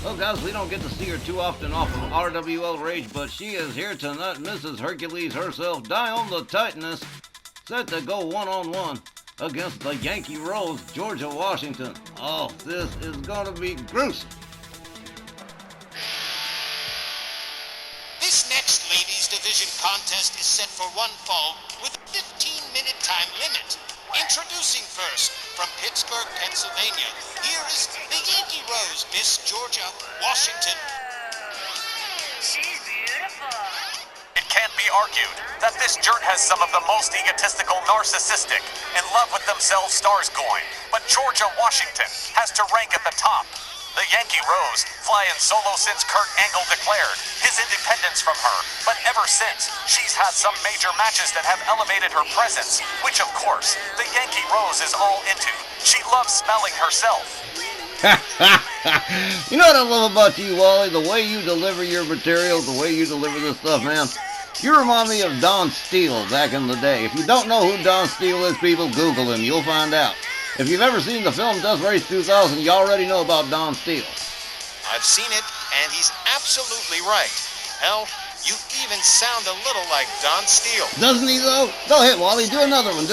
Well, guys, we don't get to see her too often off of RWL Rage, but she is here tonight. Mrs. Hercules herself, Dione the Titaness, set to go one-on-one against the Yankee Rose, Georgia Washington. Oh, this is gonna be gruesome. This next ladies division contest is set for one fall with a 15-minute time limit. Introducing first, from Pittsburgh, Pennsylvania, here is the Yankee Rose, Miss Georgia Washington. She's beautiful. It can't be argued that this jerk has some of the most egotistical, narcissistic, in love with themselves stars going. But Georgia Washington has to rank at the top. The Yankee Rose, flying solo since Kurt Angle declared his independence from her. But ever since, she's had some major matches that have elevated her presence, which of course, the Yankee Rose is all into. She loves smelling herself. You know what I love about you, Wally? The way you deliver your material, the way you deliver this stuff, man. You remind me of Don Steele back in the day. If you don't know who Don Steele is, people, Google him. You'll find out. If you've ever seen the film Death Race 2000, you already know about Don Steele. I've seen it, and he's absolutely right. Hell, you even sound a little like Don Steele. Doesn't he, though? Go ahead, Wally. Do another one.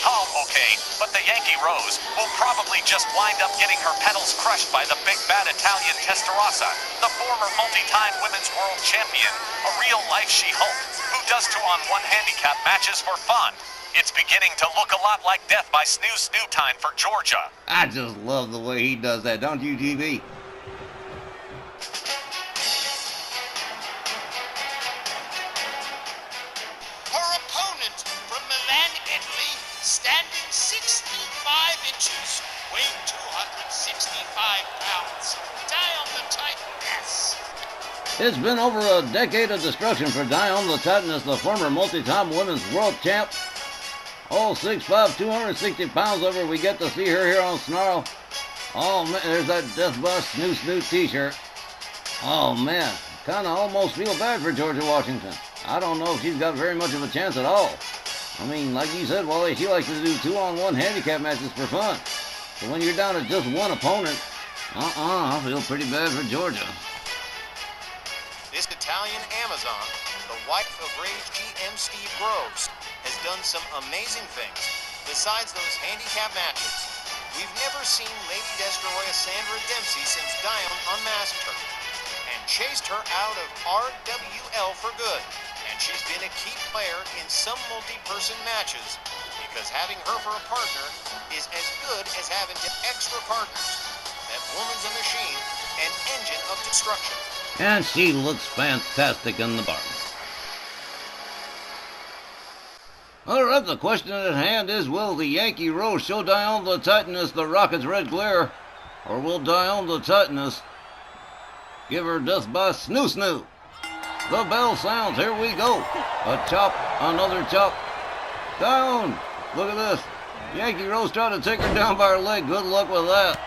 Oh, okay, but the Yankee Rose will probably just wind up getting her pedals crushed by the big bad Italian Testarossa, the former multi-time women's world champion, a real-life She-Hulk, who does 2-on-1 handicap matches for fun. It's beginning to look a lot like death by snoo time for Georgia. I just love the way he does that, don't you, TV? Her opponent from Milan, Italy, standing 65 inches, weighing 265 pounds. Dione the Titaness. It's been over a decade of destruction for Dione the Titaness, the former multi-time women's world champ. Oh, 6'5", 260 pounds over. We get to see her here on Snarl. Oh, man, there's that Death by Snoo t-shirt. Oh, man, kind of almost feel bad for Georgia Washington. I don't know if she's got very much of a chance at all. I mean, like you said, Wally, she likes to do 2-on-1 handicap matches for fun. So when you're down to just one opponent, I feel pretty bad for Georgia. This Italian Amazon, the wife of Rage GM Steve Groves, has done some amazing things. Besides those handicap matches, we've never seen Lady Destroyer Sandra Dempsey since Dione unmasked her and chased her out of RWL for good. And she's been a key player in some multi-person matches because having her for a partner is as good as having extra partners. That woman's a machine, an engine of destruction. And she looks fantastic in the barn. Alright, the question at hand is, will the Yankee Rose show Dione the Titaness the Rocket's red glare? Or will Dione the Titaness give her death by snoo? The bell sounds, here we go. A chop, another chop. Down! Look at this. Yankee Rose trying to take her down by her leg. Good luck with that.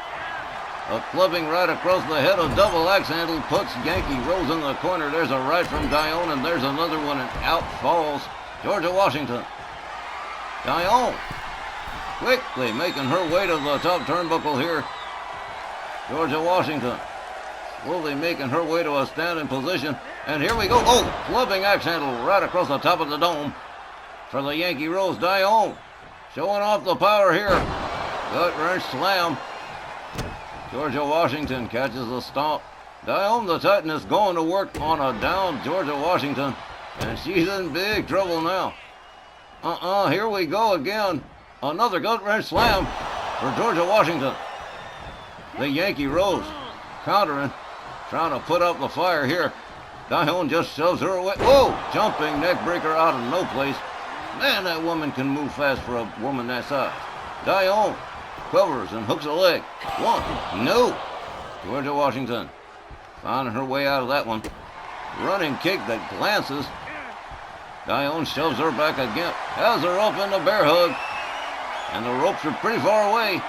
A clubbing right across the head, a double axe handle puts Yankee Rose in the corner. There's a right from Dione, and there's another one, and out falls Georgia Washington. Dione quickly making her way to the top turnbuckle here. Georgia Washington slowly making her way to a standing position. And here we go. Oh, clubbing axe handle right across the top of the dome for the Yankee Rose. Dione showing off the power here. Gut wrench slam. Georgia Washington catches the stomp. Dione the Titaness going to work on a down Georgia Washington. And she's in big trouble now. Here we go again. Another gut wrench slam for Georgia Washington. The Yankee Rose countering, trying to put out the fire here. Dione just shoves her away. Whoa! Jumping neck breaker out of no place. Man, that woman can move fast for a woman that size. Dione covers and hooks a leg. One. No. Georgia Washington finding her way out of that one. Running kick that glances. Dione shoves her back again. Has her up in the bear hug. And the ropes are pretty far away.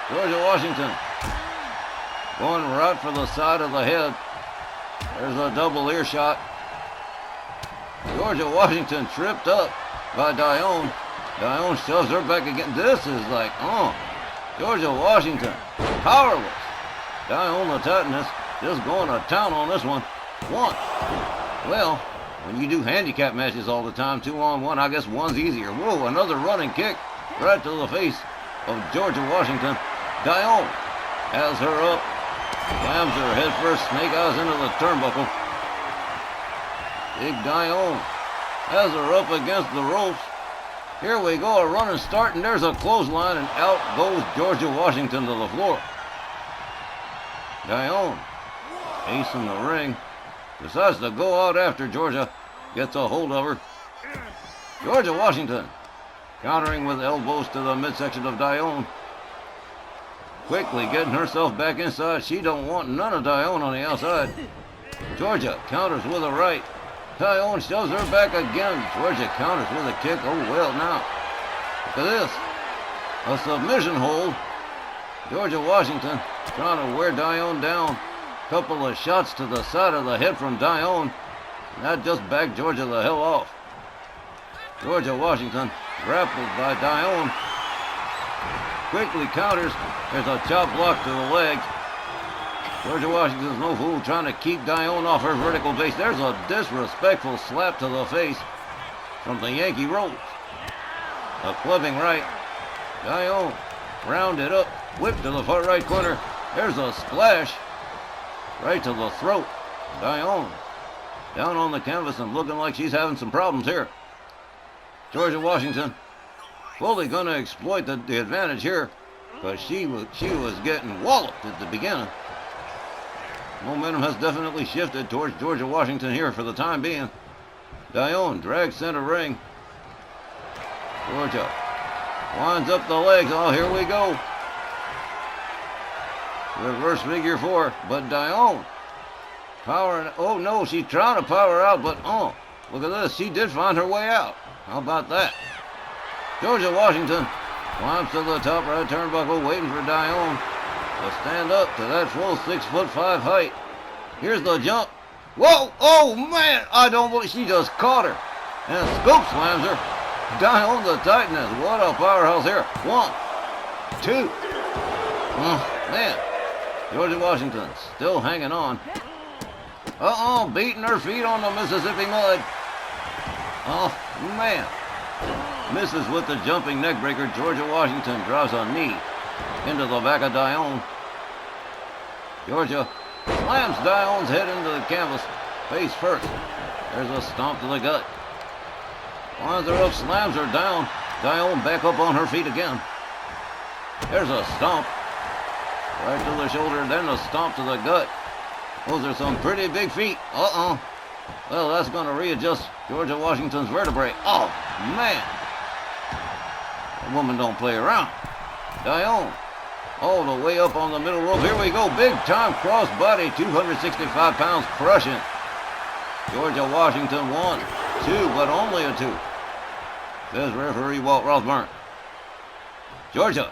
Georgia Washington going right for the side of the head. There's a double ear shot. Georgia Washington tripped up by Dione. Dione shoves her back again. This is like, Georgia Washington, powerless. Dione the Titaness just going to town on this one. 1. Well, when you do handicap matches all the time, 2-on-1, I guess 1's easier. Whoa, another running kick right to the face of Georgia Washington. Dione has her up, slams her head first, snake eyes into the turnbuckle. Big Dione has her up against the ropes. Here we go, a running start, and there's a clothesline, and out goes Georgia Washington to the floor. Dione, ace in the ring, decides to go out after Georgia, gets a hold of her. Georgia Washington countering with elbows to the midsection of Dione. Quickly getting herself back inside. She don't want none of Dione on the outside. Georgia counters with a right. Dione shoves her back again. Georgia counters with a kick. Oh, well, now. Look at this. A submission hold. Georgia Washington trying to wear Dione down. Couple of shots to the side of the head from Dione. That just backed Georgia the hell off. Georgia Washington grappled by Dione. Quickly counters. There's a chop block to the legs. Georgia Washington's no fool trying to keep Dione off her vertical base. There's a disrespectful slap to the face from the Yankee Rose. A clubbing right. Dione rounded up, whipped to the far right corner. There's a splash right to the throat. Dione down on the canvas and looking like she's having some problems here. Georgia Washington fully going to exploit the advantage here because she was getting walloped at the beginning. Momentum has definitely shifted towards Georgia Washington here for the time being. Dione drags center ring. Georgia winds up the legs. Oh, here we go. Reverse figure 4, but Dione powering. Oh no, she's trying to power out, but oh, look at this. She did find her way out. How about that? Georgia Washington climbs to the top right turnbuckle, waiting for Dione to stand up to that full 6'5" height. Here's the jump. Whoa! Oh man! I don't believe she just caught her and scoop slams her. Dione the Titaness. What a powerhouse here. 1, 2. Oh man! Georgia Washington still hanging on. Beating her feet on the Mississippi mud. Oh man! Misses with the jumping neckbreaker. Georgia Washington drives a knee into the back of Dione. Georgia slams Dione's head into the canvas, face first. There's a stomp to the gut. Winds her up, slams her down. Dione back up on her feet again. There's a stomp right to the shoulder, then a stomp to the gut. Those are some pretty big feet. Well, that's going to readjust Georgia Washington's vertebrae. Oh, man. The woman don't play around. Dione all the way up on the middle rope. Here we go. Big time cross body. 265 pounds crushing. Georgia Washington 1, 2, but only a 2. Says referee Walt Rothburn. Georgia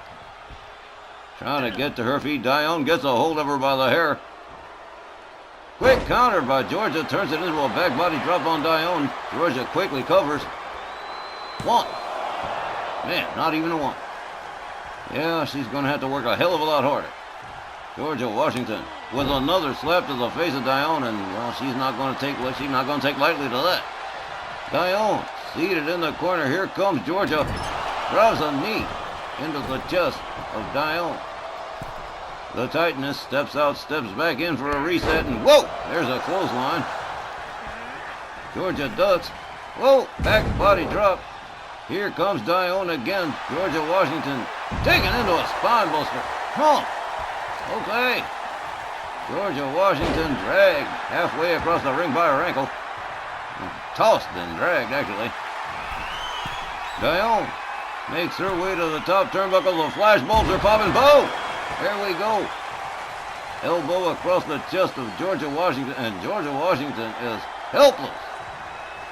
trying to get to her feet. Dione gets a hold of her by the hair. Quick counter by Georgia. Turns it into a back body drop on Dione. Georgia quickly covers. 1. Man, not even a 1. Yeah, she's going to have to work a hell of a lot harder. Georgia Washington with another slap to the face of Dione, and well, she's not going to take lightly to that. Dione seated in the corner. Here comes Georgia. Drives a knee into the chest of Dione. The Titaness steps out, steps back in for a reset, and whoa, there's a clothesline. Georgia ducks. Whoa, back body drop. Here comes Dione again. Georgia Washington taken into a spine buster. Okay. Georgia Washington dragged halfway across the ring by her ankle. Tossed and dragged, actually. Dione makes her way to the top turnbuckle. The flashbulbs are popping. Boom! There we go. Elbow across the chest of Georgia Washington, and Georgia Washington is helpless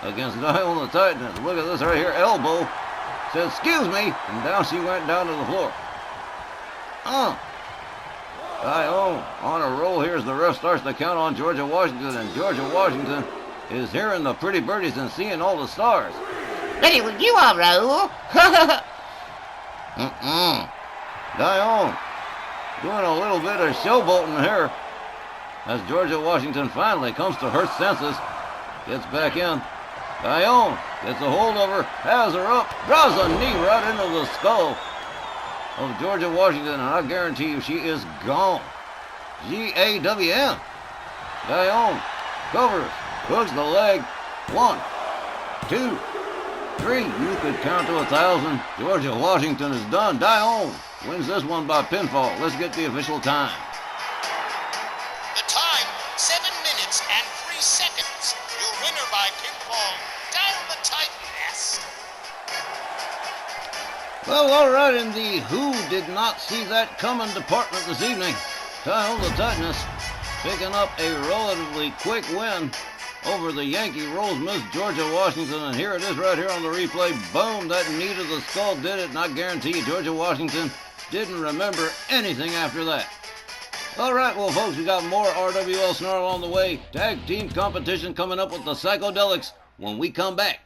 against Dione the Titaness. Look at this right here. Elbow. Says, excuse me. And down she went down to the floor. Dione on a roll here as the ref starts to count on Georgia Washington, and Georgia Washington is hearing the pretty birdies and seeing all the stars. Ready when you are, Raul. Dione doing a little bit of showboating here as Georgia Washington finally comes to her senses. Gets back in. Dione gets a hold of her, has her up, drives a knee right into the skull of Georgia Washington, and I guarantee you she is gone. G-A-W-N. Dione covers, hooks the leg. 1, 2, 3. You could count to 1,000. Georgia Washington is done. Dione wins this one by pinfall. Let's get the official time. The time, 7 minutes and 3 seconds. Your winner by pinfall, Dione the Titaness. Well, all right, in the Who Did Not See That Coming department this evening, Dione the Titaness picking up a relatively quick win over the Yankee Rose Miss Georgia Washington, and here it is right here on the replay. Boom, that knee to the skull did it, and I guarantee you Georgia Washington didn't remember anything after that. All right, well, folks, we got more RWL Snarl on the way. Tag team competition coming up with the Psychedelics when we come back.